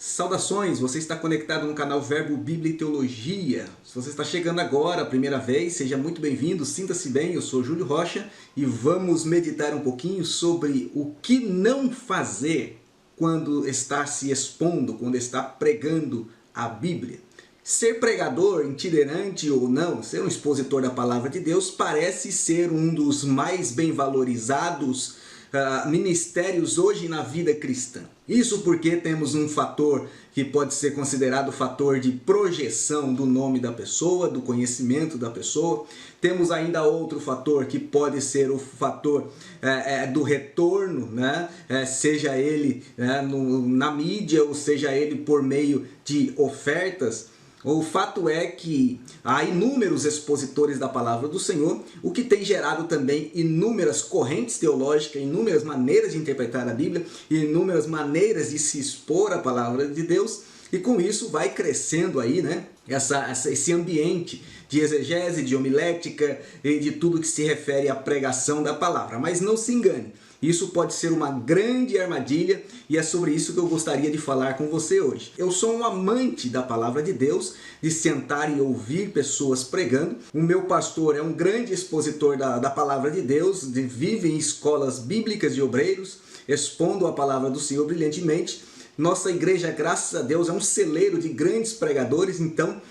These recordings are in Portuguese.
Saudações, você está conectado no canal Verbo Bíblia e Teologia. Se você está chegando agora a primeira vez, seja muito bem-vindo, sinta-se bem, eu sou Júlio Rocha e vamos meditar um pouquinho sobre o que não fazer quando está se expondo, quando está pregando a Bíblia. Ser pregador, itinerante ou não, ser um expositor da Palavra de Deus parece ser um dos mais bem valorizados ministérios hoje na vida cristã. Isso porque temos um fator que pode ser considerado o fator de projeção do nome da pessoa, do conhecimento da pessoa. Temos ainda outro fator que pode ser o fator do retorno, né? Seja ele na mídia ou seja ele por meio de ofertas. O fato é que há inúmeros expositores da palavra do Senhor, o que tem gerado também inúmeras correntes teológicas, inúmeras maneiras de interpretar a Bíblia, inúmeras maneiras de se expor à palavra de Deus, e com isso vai crescendo aí, né, esse ambiente de exegese, de homilética e de tudo que se refere à pregação da palavra. Mas não se engane, isso pode ser uma grande armadilha e é sobre isso que eu gostaria de falar com você hoje. Eu sou um amante da palavra de Deus, de sentar e ouvir pessoas pregando. O meu pastor é um grande expositor da palavra de Deus, vive em escolas bíblicas de obreiros, expondo a palavra do Senhor brilhantemente. Nossa igreja, graças a Deus, é um celeiro de grandes pregadores, então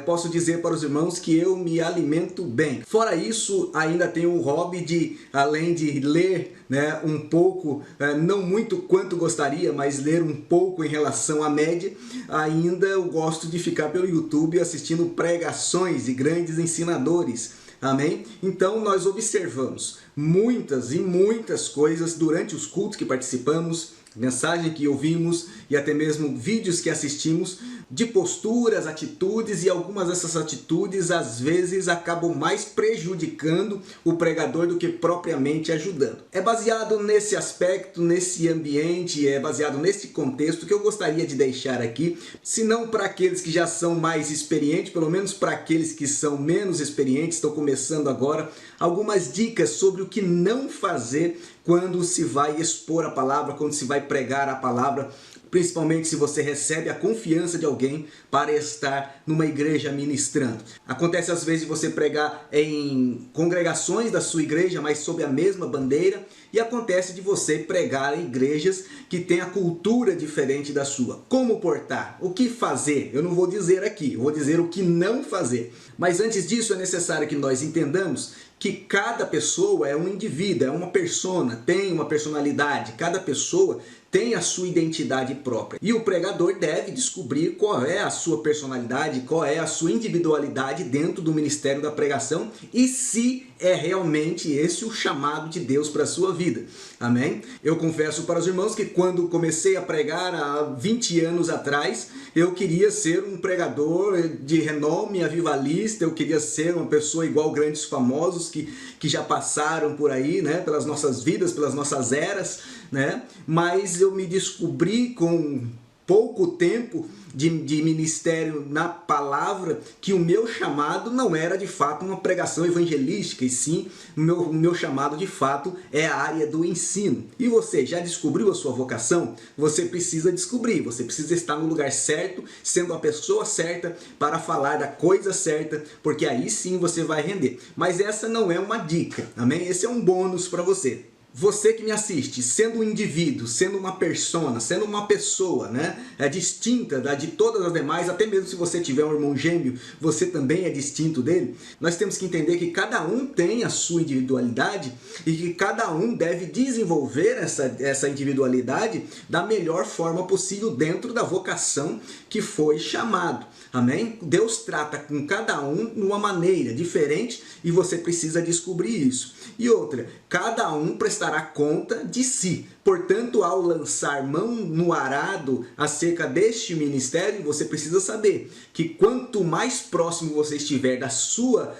posso dizer para os irmãos que eu me alimento bem. Fora isso, ainda tenho o hobby de, além de ler um pouco, não muito quanto gostaria, mas ler um pouco em relação à média, ainda eu gosto de ficar pelo YouTube assistindo pregações de grandes ensinadores. Amém? Então nós observamos muitas e muitas coisas durante os cultos que participamos, mensagem que ouvimos e até mesmo vídeos que assistimos de posturas, atitudes, e algumas dessas atitudes às vezes acabam mais prejudicando o pregador do que propriamente ajudando. É baseado nesse aspecto, nesse ambiente, é baseado nesse contexto que eu gostaria de deixar aqui, se não para aqueles que já são mais experientes, pelo menos para aqueles que são menos experientes, estão começando agora, algumas dicas sobre o que não fazer quando se vai expor a palavra, quando se vai pregar a palavra, principalmente se você recebe a confiança de alguém para estar numa igreja ministrando. Acontece às vezes de você pregar em congregações da sua igreja, mas sob a mesma bandeira, e acontece de você pregar em igrejas que têm a cultura diferente da sua. Como portar? O que fazer? Eu não vou dizer aqui, eu vou dizer o que não fazer. Mas antes disso é necessário que nós entendamos que cada pessoa é um indivíduo, é uma persona, tem uma personalidade, cada pessoa tem a sua identidade própria. E o pregador deve descobrir qual é a sua personalidade, qual é a sua individualidade dentro do ministério da pregação e se é realmente esse o chamado de Deus para a sua vida. Amém? Eu confesso para os irmãos que quando comecei a pregar há 20 anos atrás, eu queria ser um pregador de renome avivalista, eu queria ser uma pessoa igual grandes famosos que já passaram por aí, né, pelas nossas vidas, pelas nossas eras, né? Mas eu me descobri com pouco tempo de ministério na palavra que o meu chamado não era de fato uma pregação evangelística, e sim o meu chamado de fato é a área do ensino. E você já descobriu a sua vocação? Você precisa descobrir, você precisa estar no lugar certo, sendo a pessoa certa para falar da coisa certa, porque aí sim você vai render. Mas essa não é uma dica, amém? Esse é um bônus para você. Você que me assiste, sendo um indivíduo, sendo uma persona, sendo uma pessoa, né, distinta de todas as demais, até mesmo se você tiver um irmão gêmeo, você também é distinto dele, nós temos que entender que cada um tem a sua individualidade e que cada um deve desenvolver essa individualidade da melhor forma possível dentro da vocação que foi chamado. Amém? Deus trata com cada um de uma maneira diferente e você precisa descobrir isso. E outra, cada um prestará conta de si. Portanto, ao lançar mão no arado acerca deste ministério, você precisa saber que quanto mais próximo você estiver da sua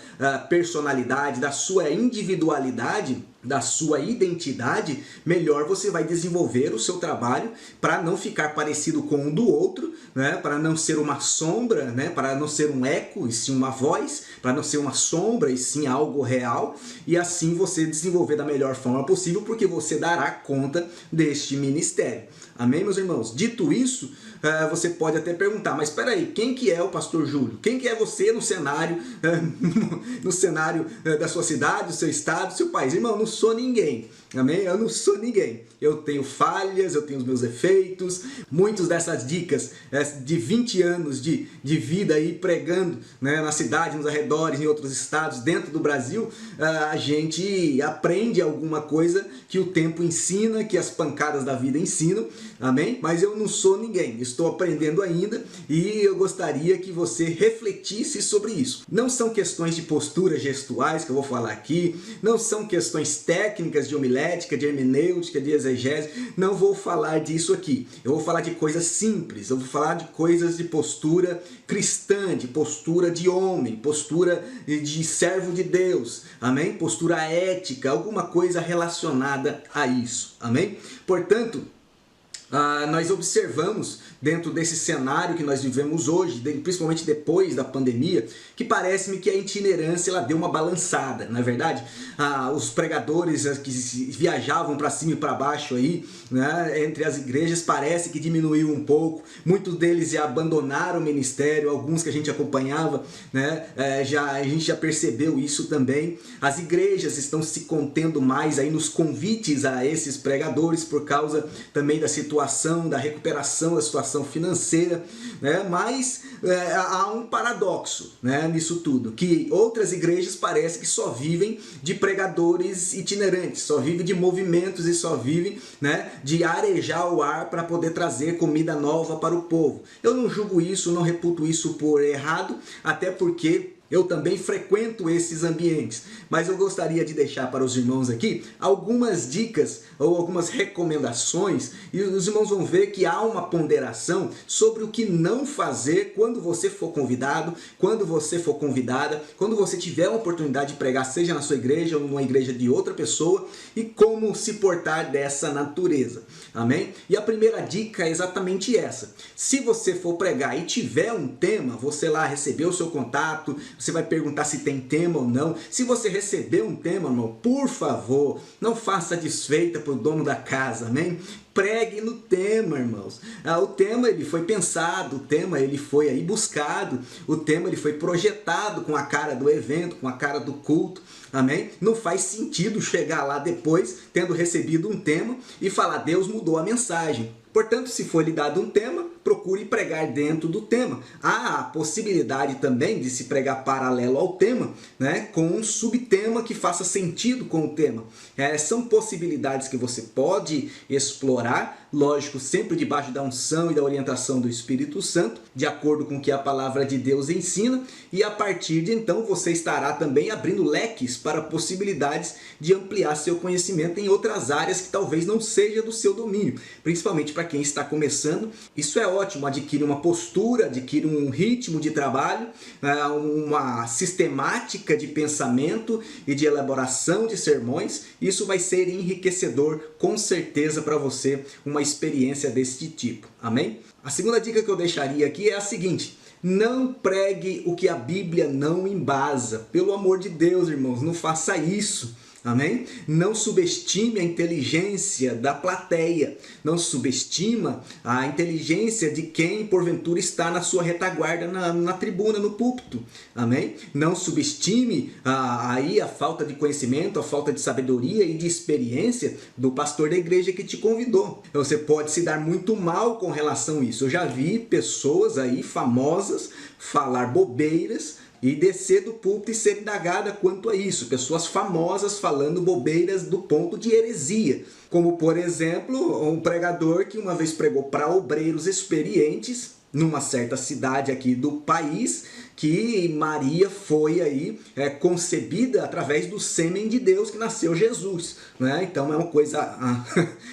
personalidade, da sua individualidade, da sua identidade, melhor você vai desenvolver o seu trabalho para não ficar parecido com um do outro, né? Para não ser uma sombra, né? Para não ser um eco e sim uma voz, para não ser uma sombra e sim algo real, e assim você desenvolver da melhor forma possível, porque você dará conta deste ministério. Amém, meus irmãos? Dito isso, você pode até perguntar, mas espera aí, quem que é o pastor Júlio? Quem que é você no cenário, no cenário da sua cidade, do seu estado, do seu país? Irmão, não sou ninguém. Amém? Eu não sou ninguém. Eu tenho falhas, eu tenho os meus defeitos. Muitas dessas dicas de 20 anos de vida aí pregando, né, na cidade, nos arredores, em outros estados, dentro do Brasil, a gente aprende alguma coisa que o tempo ensina, que as pancadas da vida ensinam. Amém? Mas eu não sou ninguém. Estou aprendendo ainda e eu gostaria que você refletisse sobre isso. Não são questões de posturas gestuais que eu vou falar aqui, não são questões técnicas de homilética, de hermenêutica, de exegese, não vou falar disso aqui. Eu vou falar de coisas simples, eu vou falar de coisas de postura cristã, de postura de homem, postura de servo de Deus, amém? Postura ética, alguma coisa relacionada a isso, amém? Portanto, nós observamos dentro desse cenário que nós vivemos hoje, principalmente depois da pandemia, que parece-me que a itinerância ela deu uma balançada, não é verdade? Os pregadores que viajavam para cima e para baixo aí, né, entre as igrejas, parece que diminuiu um pouco. Muitos deles já abandonaram o ministério, alguns que a gente acompanhava, né, a gente já percebeu isso também. As igrejas estão se contendo mais aí nos convites a esses pregadores por causa também da situação, da recuperação da situação financeira, né? Mas há um paradoxo, né, nisso tudo, que outras igrejas parece que só vivem de pregadores itinerantes, só vivem de movimentos e só vivem, né, de arejar o ar para poder trazer comida nova para o povo. Eu não julgo isso, não reputo isso por errado, até porque eu também frequento esses ambientes, mas eu gostaria de deixar para os irmãos aqui algumas dicas ou algumas recomendações, e os irmãos vão ver que há uma ponderação sobre o que não fazer quando você for convidado, quando você for convidada, quando você tiver a oportunidade de pregar, seja na sua igreja ou numa igreja de outra pessoa, e como se portar dessa natureza. Amém? E a primeira dica é exatamente essa. Se você for pregar e tiver um tema, você lá recebeu o seu contato, você vai perguntar se tem tema ou não. Se você recebeu um tema, irmão, por favor, não faça desfeita para o dono da casa, amém? Pregue no tema, irmãos. O tema ele foi pensado, o tema ele foi aí buscado, o tema ele foi projetado com a cara do evento, com a cara do culto, amém? Não faz sentido chegar lá depois, tendo recebido um tema, e falar, Deus mudou a mensagem. Portanto, se for lhe dado um tema, procure pregar dentro do tema. Há a possibilidade também de se pregar paralelo ao tema, né, com um subtema que faça sentido com o tema. São possibilidades que você pode explorar, lógico, sempre debaixo da unção e da orientação do Espírito Santo, de acordo com o que a palavra de Deus ensina, e a partir de então você estará também abrindo leques para possibilidades de ampliar seu conhecimento em outras áreas que talvez não seja do seu domínio, principalmente para quem está começando. Isso é ótimo, adquire uma postura, adquire um ritmo de trabalho, uma sistemática de pensamento e de elaboração de sermões. Isso vai ser enriquecedor, com certeza, para você, uma experiência desse tipo. Amém? A segunda dica que eu deixaria aqui é a seguinte: não pregue o que a Bíblia não embasa. Pelo amor de Deus, irmãos, não faça isso. Amém? Não subestime a inteligência da plateia. Não subestima a inteligência de quem, porventura, está na sua retaguarda, na tribuna, no púlpito. Amém? Não subestime aí a falta de conhecimento, a falta de sabedoria e de experiência do pastor da igreja que te convidou. Você pode se dar muito mal com relação a isso. Eu já vi pessoas aí famosas falar bobeiras e descer do púlpito e ser indagada quanto a isso. Pessoas famosas falando bobeiras do ponto de heresia. Como, por exemplo, um pregador que uma vez pregou para obreiros experientes numa certa cidade aqui do país, que Maria foi aí concebida através do sêmen de Deus que nasceu Jesus, né? Então é uma coisa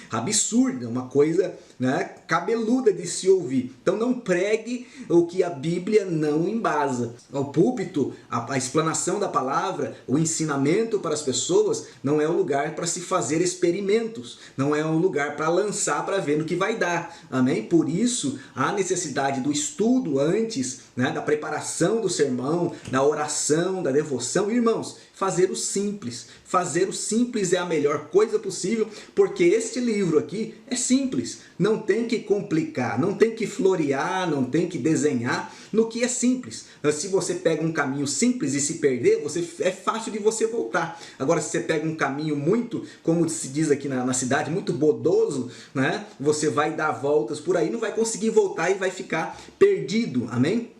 absurda, uma coisa, né, cabeluda de se ouvir. Então não pregue o que a Bíblia não embasa. O púlpito, a explanação da palavra, o ensinamento para as pessoas não é um lugar para se fazer experimentos, não é um lugar para lançar para ver no que vai dar. Amém? Por isso há necessidade do estudo antes, né, da preparação do sermão, da oração, da devoção. Irmãos, fazer o simples. Fazer o simples é a melhor coisa possível, porque este livro aqui é simples. Não tem que complicar, não tem que florear, não tem que desenhar no que é simples. Se você pega um caminho simples e se perder, é fácil de você voltar. Agora, se você pega um caminho muito, como se diz aqui na cidade, muito bodoso, né, você vai dar voltas por aí, não vai conseguir voltar e vai ficar perdido. Amém?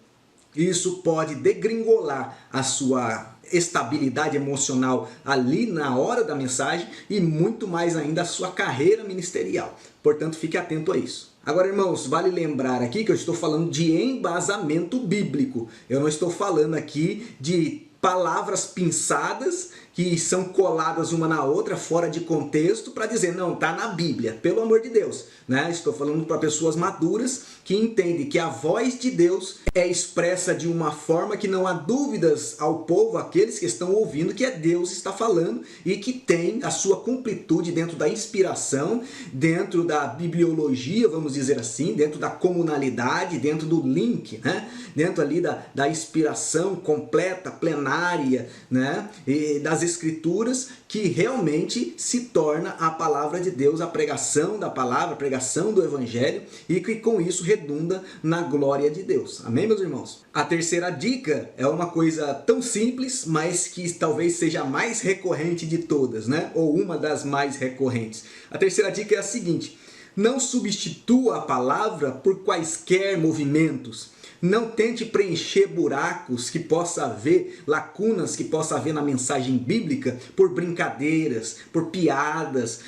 Isso pode degringolar a sua estabilidade emocional ali na hora da mensagem e muito mais ainda a sua carreira ministerial. Portanto, fique atento a isso. Agora, irmãos, vale lembrar aqui que eu estou falando de embasamento bíblico. Eu não estou falando aqui de palavras pinçadas que são coladas uma na outra fora de contexto para dizer, não, está na Bíblia, pelo amor de Deus, né? Estou falando para pessoas maduras que entendem que a voz de Deus é expressa de uma forma que não há dúvidas ao povo, aqueles que estão ouvindo, que é Deus que está falando e que tem a sua completude dentro da inspiração, dentro da bibliologia, vamos dizer assim, dentro da comunalidade, dentro do link, né? Dentro ali da inspiração completa, plenária, né? E das Escrituras, que realmente se torna a palavra de Deus, a pregação da palavra, a pregação do Evangelho, e que com isso redunda na glória de Deus. Amém, meus irmãos? A terceira dica é uma coisa tão simples, mas que talvez seja a mais recorrente de todas, né? Ou uma das mais recorrentes. A terceira dica é a seguinte: não substitua a palavra por quaisquer movimentos. Não tente preencher buracos que possa haver, lacunas que possa haver na mensagem bíblica por brincadeiras, por piadas,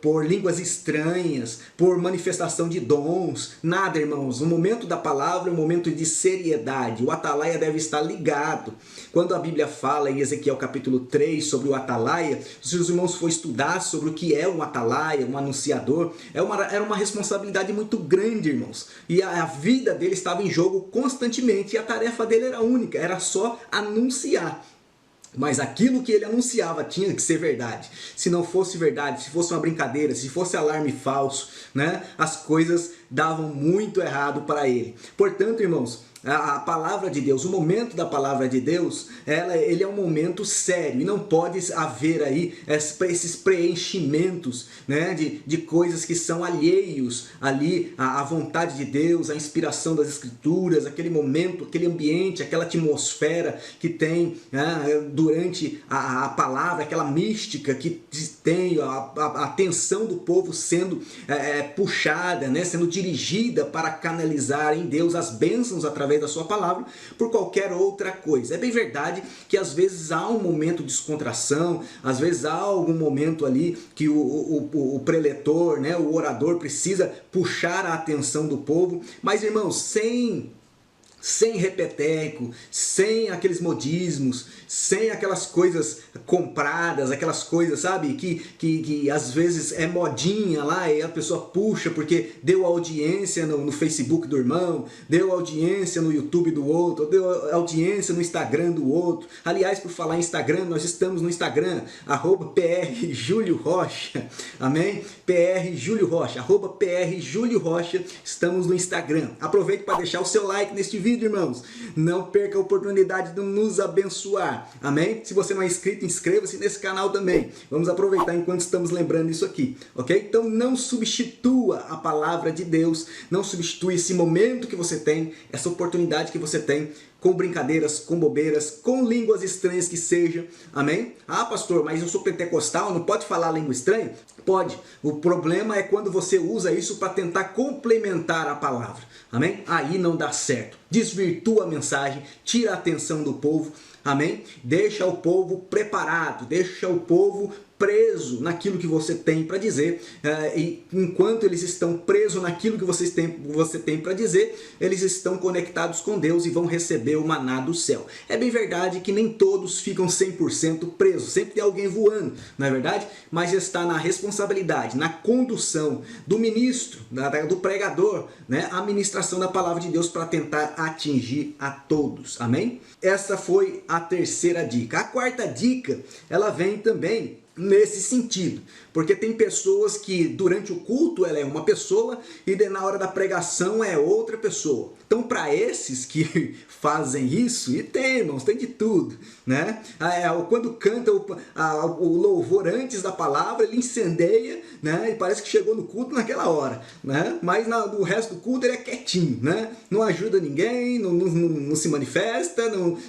por línguas estranhas, por manifestação de dons. Nada, irmãos. O momento da palavra é um momento de seriedade. O atalaia deve estar ligado. Quando a Bíblia fala em Ezequiel capítulo 3 sobre o atalaia, se os irmãos for estudar sobre o que é um atalaia, um anunciador, era uma responsabilidade muito grande, irmãos. E a vida dele estava em jogo constantemente, e a tarefa dele era única, era só anunciar. Mas aquilo que ele anunciava tinha que ser verdade. Se não fosse verdade, se fosse uma brincadeira, se fosse alarme falso, né, as coisas davam muito errado para ele. Portanto, irmãos, a palavra de Deus, o momento da palavra de Deus, ele é um momento sério e não pode haver aí esses preenchimentos, né, de coisas que são alheios ali à vontade de Deus, à inspiração das Escrituras, aquele momento, aquele ambiente, aquela atmosfera que tem, né, durante a palavra, aquela mística que tem a atenção do povo sendo puxada, né, sendo dirigida para canalizar em Deus as bênçãos através da sua palavra por qualquer outra coisa. É bem verdade que às vezes há um momento de descontração, às vezes há algum momento ali que o preletor, né, o orador precisa puxar a atenção do povo, mas, irmãos, sem repeteco, sem aqueles modismos, sem aquelas coisas compradas, aquelas coisas, sabe, que às vezes é modinha lá e a pessoa puxa porque deu audiência no Facebook do irmão, deu audiência no YouTube do outro, deu audiência no Instagram do outro. Aliás, por falar em Instagram, nós estamos no Instagram, @PRJúlioRocha, amém? @PRJúlioRocha, @PRJúlioRocha, estamos no Instagram. Aproveite para deixar o seu like neste vídeo, irmãos. Não perca a oportunidade de nos abençoar. Amém? Se você não é inscrito, inscreva-se nesse canal também. Vamos aproveitar enquanto estamos lembrando isso aqui, ok? Então não substitua a palavra de Deus, não substitua esse momento que você tem, essa oportunidade que você tem, com brincadeiras, com bobeiras, com línguas estranhas que seja. Amém? Ah, pastor, mas eu sou pentecostal, não pode falar língua estranha? Pode. O problema é quando você usa isso para tentar complementar a palavra. Amém? Aí não dá certo. Desvirtua a mensagem, tira a atenção do povo. Amém? Deixa o povo preparado, deixa o povo preso naquilo que você tem para dizer, e enquanto eles estão presos naquilo que você tem para dizer, eles estão conectados com Deus e vão receber o maná do céu. É bem verdade que nem todos ficam 100% presos, sempre tem alguém voando, não é verdade? Mas está na responsabilidade, na condução do ministro, do pregador, né? A ministração da palavra de Deus para tentar atingir a todos, amém? Essa foi a terceira dica. A quarta dica, ela vem também nesse sentido, porque tem pessoas que durante o culto ela é uma pessoa e na hora da pregação é outra pessoa. Então, para esses que fazem isso, e tem, irmãos, tem de tudo, né? Quando canta o louvor antes da palavra, ele incendeia, né? E parece que chegou no culto naquela hora, né? Mas no resto do culto ele é quietinho, né? Não ajuda ninguém, não se manifesta,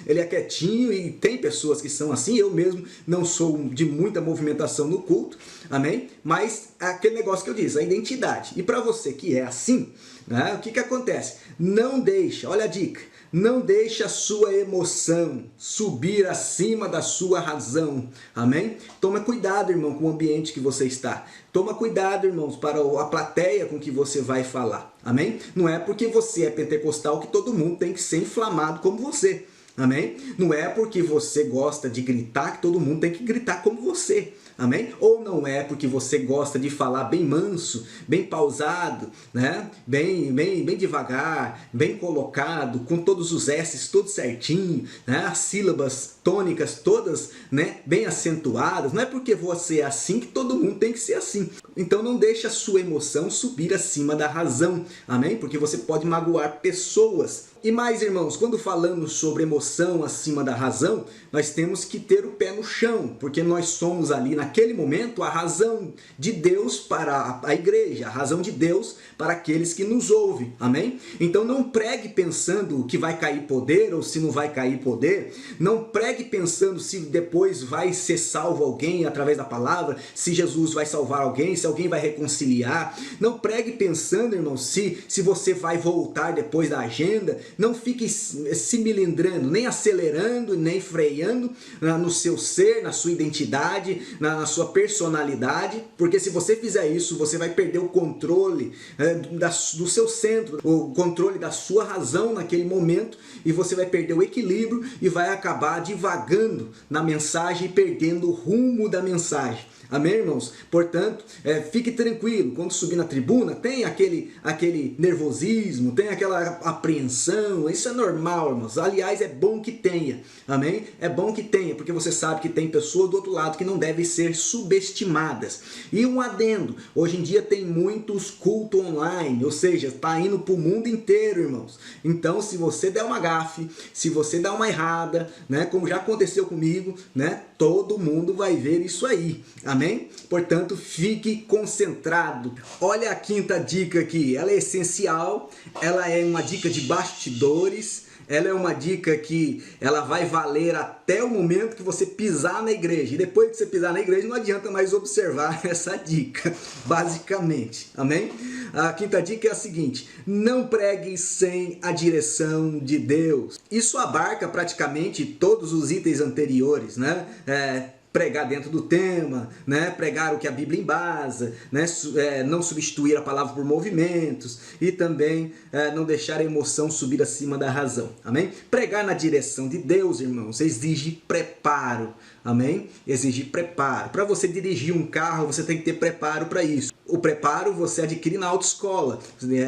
ele é quietinho, e tem pessoas que são assim. Eu mesmo não sou de muita movimentação no culto, amém? Mas aquele negócio que eu disse, a identidade. E para você que é assim, né, o que acontece? Não deixa, olha a dica, não deixa a sua emoção subir acima da sua razão, amém? Toma cuidado, irmão, com o ambiente que você está. Toma cuidado, irmãos, para a plateia com que você vai falar, amém? Não é porque você é pentecostal que todo mundo tem que ser inflamado como você. Amém? Não é porque você gosta de gritar que todo mundo tem que gritar como você. Amém? Ou não é porque você gosta de falar bem manso, bem pausado, né? Bem devagar, bem colocado, com todos os S's todos certinho, né? As sílabas tônicas todas, né? Bem acentuadas. Não é porque você é assim que todo mundo tem que ser assim. Então não deixe a sua emoção subir acima da razão. Amém? Porque você pode magoar pessoas. E mais, irmãos, quando falamos sobre emoção acima da razão, nós temos que ter o pé no chão, porque nós somos ali naquele momento a razão de Deus para a igreja, a razão de Deus para aqueles que nos ouvem, amém? Então não pregue pensando que vai cair poder ou se não vai cair poder, não pregue pensando se depois vai ser salvo alguém através da palavra, se Jesus vai salvar alguém, se alguém vai reconciliar, não pregue pensando, irmão, se você vai voltar depois da agenda. Não fique se milindrando, nem acelerando, nem freando no seu ser, na sua identidade, na sua personalidade, porque se você fizer isso, você vai perder o controle do seu centro, o controle da sua razão naquele momento, e você vai perder o equilíbrio e vai acabar divagando na mensagem e perdendo o rumo da mensagem. Amém, irmãos? Portanto, fique tranquilo, quando subir na tribuna, tem aquele nervosismo, tem aquela apreensão, isso é normal, irmãos. Aliás, é bom que tenha, amém? É bom que tenha, porque você sabe que tem pessoas do outro lado que não devem ser subestimadas. E um adendo, hoje em dia tem muitos cultos online, ou seja, está indo para o mundo inteiro, irmãos. Então, se você der uma gafe, se você der uma errada, né, como já aconteceu comigo, né, todo mundo vai ver isso aí. Amém? Portanto, fique concentrado. Olha a quinta dica aqui. Ela é essencial. Ela é uma dica de bastidores. Ela é uma dica que ela vai valer até o momento que você pisar na igreja. E depois que você pisar na igreja, não adianta mais observar essa dica, basicamente. Amém? A quinta dica é a seguinte: não pregue sem a direção de Deus. Isso abarca praticamente todos os itens anteriores, né? Pregar dentro do tema, né? Pregar o que a Bíblia embasa, né? Não substituir a palavra por movimentos e também não deixar a emoção subir acima da razão, amém? Pregar na direção de Deus, irmãos, exige preparo, amém? Exige preparo. Para você dirigir um carro, você tem que ter preparo para isso. O preparo você adquire na autoescola,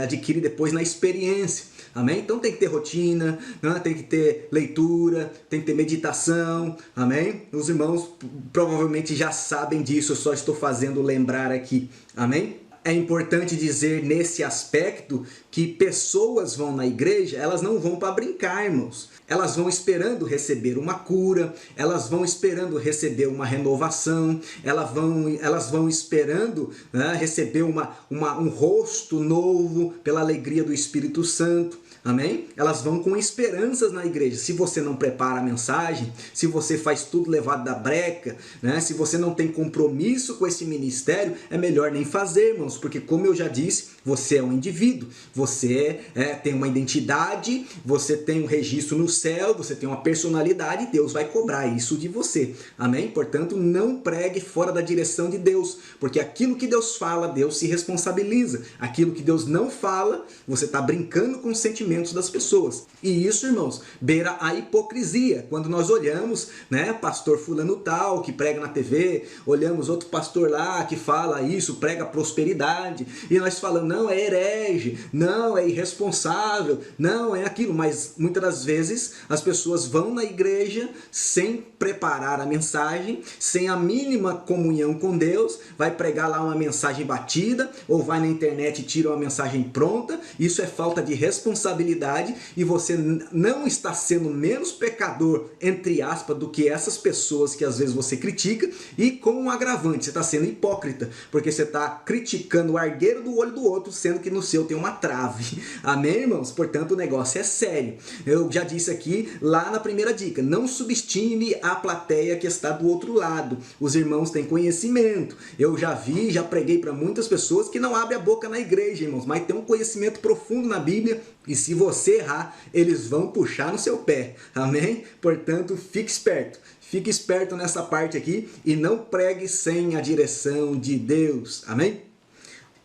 adquire depois na experiência. Amém? Então tem que ter rotina, né? Tem que ter leitura, tem que ter meditação, amém? Os irmãos provavelmente já sabem disso, eu só estou fazendo lembrar aqui, amém? É importante dizer nesse aspecto que pessoas vão na igreja, elas não vão para brincar, irmãos. Elas vão esperando receber uma cura, elas vão esperando receber uma renovação, elas vão esperando, né, receber um rosto novo pela alegria do Espírito Santo. amém? Elas vão com esperanças na igreja. Se você não prepara a mensagem, se você faz tudo levado da breca, né? Se você não tem compromisso com esse ministério, é melhor nem fazer, irmãos, porque como eu já disse, você é um indivíduo, você tem uma identidade, você tem um registro no céu, você tem uma personalidade, Deus vai cobrar isso de você, amém? Portanto, não pregue fora da direção de Deus, porque aquilo que Deus fala, Deus se responsabiliza. Aquilo que Deus não fala, você está brincando com os sentimentos das pessoas. E isso, irmãos, beira a hipocrisia. Quando nós olhamos, né, pastor fulano tal, que prega na TV, olhamos outro pastor lá que fala isso, prega prosperidade, e nós falamos, não, é herege, não, é irresponsável, não, é aquilo. Mas muitas das vezes as pessoas vão na igreja sem preparar a mensagem, sem a mínima comunhão com Deus, vai pregar lá uma mensagem batida, ou vai na internet e tira uma mensagem pronta. Isso é falta de responsabilidade, e você não está sendo menos pecador, entre aspas, do que essas pessoas que às vezes você critica, e com um agravante, você está sendo hipócrita, porque você está criticando o argueiro do olho do outro, sendo que no seu tem uma trave. Amém, irmãos? Portanto, o negócio é sério. Eu já disse aqui, lá na primeira dica, não subestime a plateia que está do outro lado. Os irmãos têm conhecimento. Eu já vi, já preguei para muitas pessoas que não abrem a boca na igreja, irmãos, mas tem um conhecimento profundo na Bíblia, e se você errar, eles vão puxar no seu pé. Amém? Portanto, fique esperto. Fique esperto nessa parte aqui e não pregue sem a direção de Deus. Amém?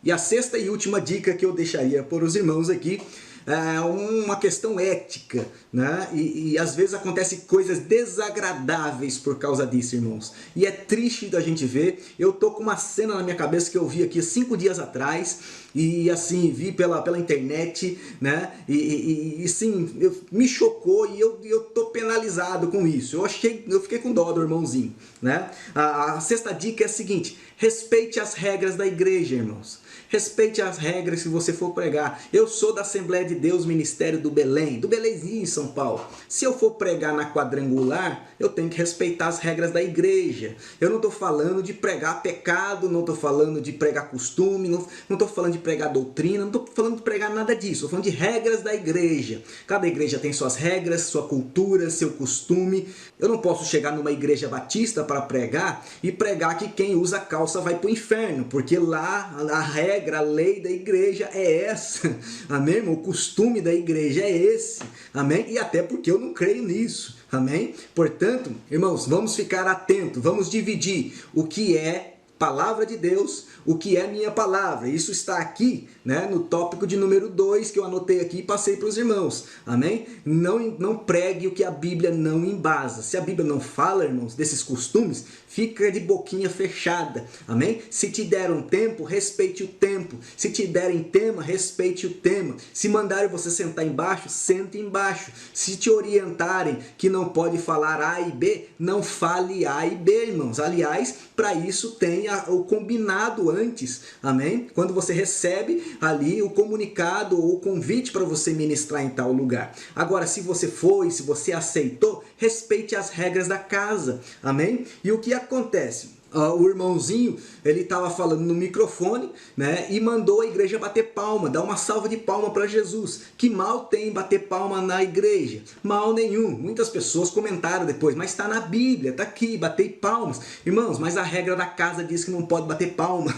E a sexta e última dica que eu deixaria para os irmãos aqui é uma questão ética, né? E às vezes acontecem coisas desagradáveis por causa disso, irmãos. E é triste da gente ver. Eu tô com uma cena na minha cabeça que eu vi aqui 5 dias atrás, e assim, vi pela internet, né? E sim, me chocou, e eu tô penalizado com isso. Eu fiquei com dó do irmãozinho, né? A sexta dica é a seguinte: respeite as regras da igreja, irmãos. Respeite as regras se você for pregar. Eu sou da Assembleia de Deus, Ministério do Belém, do Belémzinho em São Paulo. Se eu for pregar na quadrangular, eu tenho que respeitar as regras da igreja. Eu não estou falando de pregar pecado, não estou falando de pregar costume, não estou falando de pregar doutrina, não estou falando de pregar nada disso. Estou falando de regras da igreja. Cada igreja tem suas regras, sua cultura, seu costume. Eu não posso chegar numa igreja batista para pregar e pregar que quem usa calça vai para o inferno, porque lá a regra, a lei da igreja é essa, amém, irmão? O costume da igreja é esse, amém? E até porque eu não creio nisso, amém? Portanto, irmãos, vamos ficar atentos, vamos dividir o que é palavra de Deus, o que é minha palavra. Isso está aqui, né, no tópico de número 2 que eu anotei aqui e passei para os irmãos. Amém? Não pregue o que a Bíblia não embasa. Se a Bíblia não fala, irmãos, desses costumes, fica de boquinha fechada. Amém? Se te deram tempo, respeite o tempo. Se te derem tema, respeite o tema. Se mandarem você sentar embaixo, sente embaixo. Se te orientarem que não pode falar A e B, não fale A e B, irmãos. Aliás, para isso tem o combinado antes, amém? Quando você recebe ali o comunicado ou o convite para você ministrar em tal lugar. Agora, se você foi, se você aceitou, respeite as regras da casa, amém? E o que acontece? O irmãozinho, ele estava falando no microfone, né, e mandou a igreja bater palma, dar uma salva de palma para Jesus. Que mal tem bater palma na igreja? Mal nenhum. Muitas pessoas comentaram depois, mas está na Bíblia, está aqui, bater palmas. Irmãos, mas a regra da casa diz que não pode bater palma.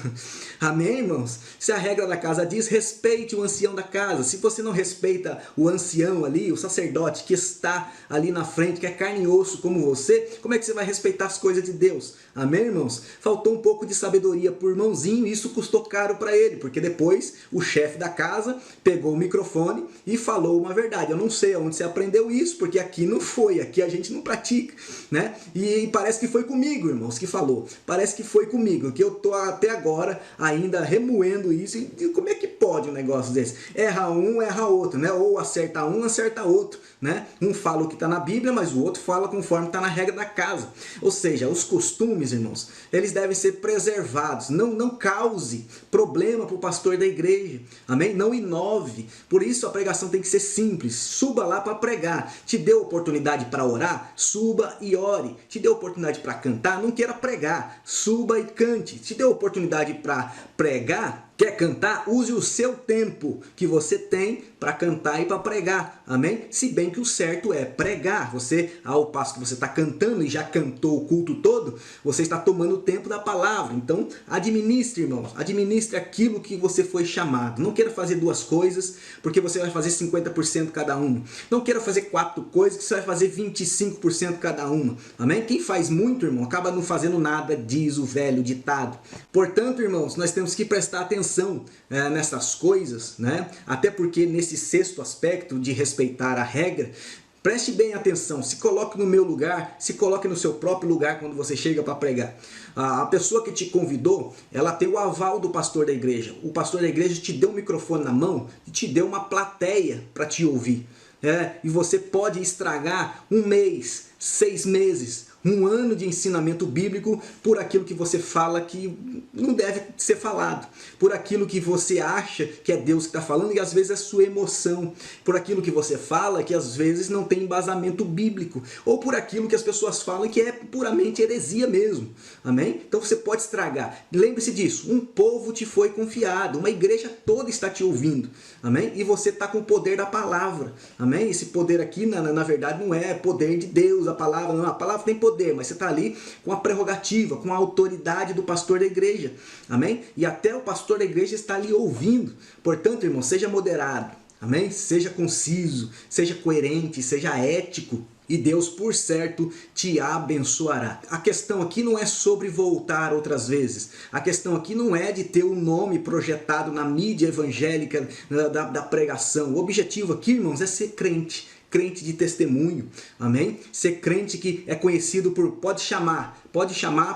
Amém, irmãos? Se a regra da casa diz, respeite o ancião da casa. Se você não respeita o ancião ali, o sacerdote que está ali na frente, que é carne e osso como você, como é que você vai respeitar as coisas de Deus? Amém, irmãos? Faltou um pouco de sabedoria pro irmãozinho, e isso custou caro para ele, porque depois o chefe da casa pegou o microfone e falou uma verdade. Eu não sei onde você aprendeu isso, porque aqui não foi, aqui a gente não pratica, né? E parece que foi comigo, irmãos, que falou. Parece que foi comigo, que eu tô até agora ainda remoendo isso, e como é que pode um negócio desse? Erra um, erra outro, né? Ou acerta um, acerta outro, né? Um fala o que está na Bíblia, mas o outro fala conforme está na regra da casa. Ou seja, os costumes, irmãos, eles devem ser preservados. Não cause problema para o pastor da igreja. Amém? Não inove. Por isso a pregação tem que ser simples. Suba lá para pregar. Te deu oportunidade para orar? Suba e ore. Te deu oportunidade para cantar? Não queira pregar. Suba e cante. Te deu oportunidade para pregar? Quer cantar? Use o seu tempo que você tem para cantar e para pregar, amém? Se bem que o certo é pregar. Você, ao passo que você está cantando e já cantou o culto todo, você está tomando o tempo da palavra. Então, administre, irmãos, administre aquilo que você foi chamado. Não queira fazer duas coisas, porque você vai fazer 50% cada uma. Não queira fazer 4 coisas, que você vai fazer 25% cada uma, amém? Quem faz muito, irmão, acaba não fazendo nada, diz o velho ditado. Portanto, irmãos, nós temos que prestar atenção nessas coisas, né? Até porque nesse sexto aspecto de respeitar a regra, preste bem atenção, se coloque no meu lugar, se coloque no seu próprio lugar quando você chega para pregar. A pessoa que te convidou, ela tem o aval do pastor da igreja. O pastor da igreja te deu um microfone na mão e te deu uma plateia para te ouvir. E você pode estragar 1 mês, 6 meses, 1 ano de ensinamento bíblico por aquilo que você fala que não deve ser falado, por aquilo que você acha que é Deus que está falando e às vezes é sua emoção, por aquilo que você fala que às vezes não tem embasamento bíblico, ou por aquilo que as pessoas falam que é puramente heresia mesmo, amém? Então você pode estragar. Lembre-se disso, um povo te foi confiado, uma igreja toda está te ouvindo, amém? E você está com o poder da palavra, amém? Esse poder aqui na verdade não é poder de Deus, a palavra não, a palavra tem poder, mas você está ali com a prerrogativa, com a autoridade do pastor da igreja, amém? E até o pastor da igreja está ali ouvindo. Portanto, irmão, seja moderado, amém? Seja conciso, seja coerente, seja ético, e Deus, por certo, te abençoará. A questão aqui não é sobre voltar outras vezes. A questão aqui não é de ter o nome projetado na mídia evangélica da pregação. O objetivo aqui, irmãos, é ser crente. Crente de testemunho, amém? Ser crente que é conhecido por, pode chamar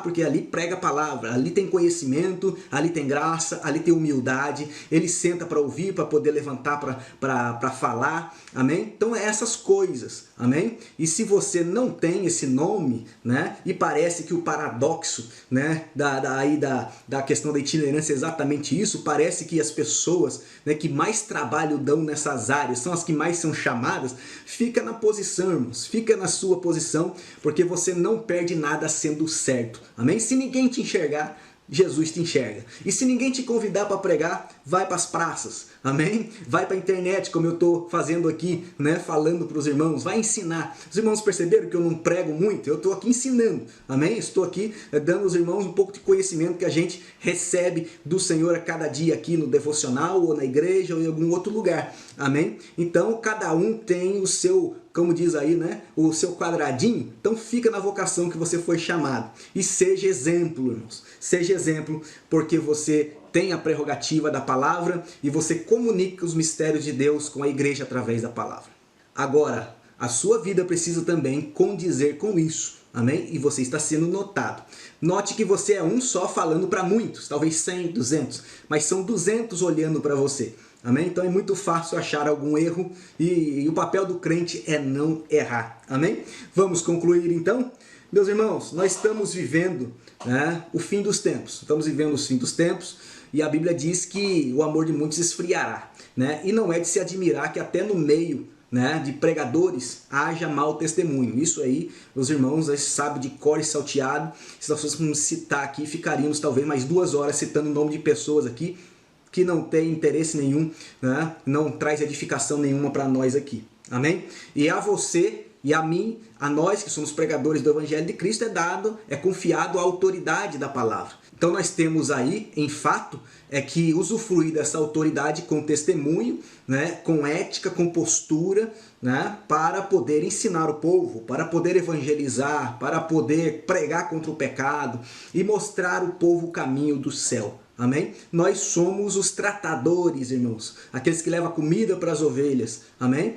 porque ali prega a palavra, ali tem conhecimento, ali tem graça, ali tem humildade, ele senta para ouvir, para poder levantar para falar, amém? Então é essas coisas, amém? E se você não tem esse nome, né? E parece que o paradoxo, né? Da questão da itinerância é exatamente isso, parece que as pessoas, né, que mais trabalho dão nessas áreas são as que mais são chamadas. Fica na posição, irmãos, fica na sua posição, porque você não perde nada sendo certo, amém? Se ninguém te enxergar, Jesus te enxerga. E se ninguém te convidar para pregar, vai para as praças, amém? Vai para a internet, como eu estou fazendo aqui, né? Falando para os irmãos, vai ensinar. Os irmãos perceberam que eu não prego muito? Eu estou aqui ensinando, amém? Estou aqui dando aos irmãos um pouco de conhecimento que a gente recebe do Senhor a cada dia aqui no devocional, ou na igreja, ou em algum outro lugar, amém? Então, cada um tem o seu, como diz aí, né? O seu quadradinho. Então fica na vocação que você foi chamado. E seja exemplo, irmãos. Seja exemplo, porque você tem a prerrogativa da palavra e você comunica os mistérios de Deus com a igreja através da palavra. Agora, a sua vida precisa também condizer com isso, amém? E você está sendo notado. Note que você é um só falando para muitos, talvez 100, 200, mas são 200 olhando para você. Amém? Então é muito fácil achar algum erro e o papel do crente é não errar. Amém? Vamos concluir então? Meus irmãos, nós estamos vivendo, né, o fim dos tempos. Estamos vivendo os fins dos tempos e a Bíblia diz que o amor de muitos esfriará, né? E não é de se admirar que até no meio, né, de pregadores haja mau testemunho. Isso aí, os irmãos sabem de cor e salteado. Se nós fôssemos citar aqui, ficaríamos talvez mais 2 horas citando o nome de pessoas aqui que não tem interesse nenhum, né? Não traz edificação nenhuma para nós aqui. Amém? E a você e a mim, a nós que somos pregadores do Evangelho de Cristo, é confiado a autoridade da palavra. Então nós temos aí, em fato, que usufruir dessa autoridade com testemunho, né, com ética, com postura, né, para poder ensinar o povo, para poder evangelizar, para poder pregar contra o pecado e mostrar ao povo o caminho do céu. Amém? Nós somos os tratadores, irmãos. Aqueles que levam comida para as ovelhas. Amém?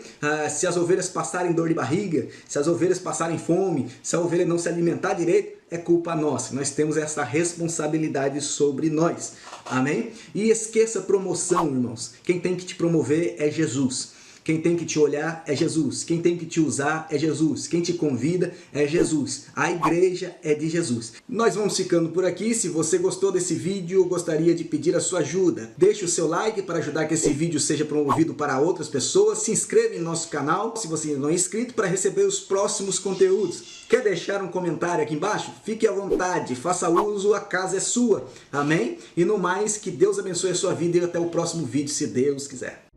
Se as ovelhas passarem dor de barriga, se as ovelhas passarem fome, se a ovelha não se alimentar direito, é culpa nossa. Nós temos essa responsabilidade sobre nós. Amém? E esqueça promoção, irmãos. Quem tem que te promover é Jesus. Quem tem que te olhar é Jesus. Quem tem que te usar é Jesus. Quem te convida é Jesus. A igreja é de Jesus. Nós vamos ficando por aqui. Se você gostou desse vídeo, eu gostaria de pedir a sua ajuda. Deixe o seu like para ajudar que esse vídeo seja promovido para outras pessoas. Se inscreva em nosso canal, se você ainda não é inscrito, para receber os próximos conteúdos. Quer deixar um comentário aqui embaixo? Fique à vontade, faça uso, a casa é sua. Amém? E no mais, que Deus abençoe a sua vida e até o próximo vídeo, se Deus quiser.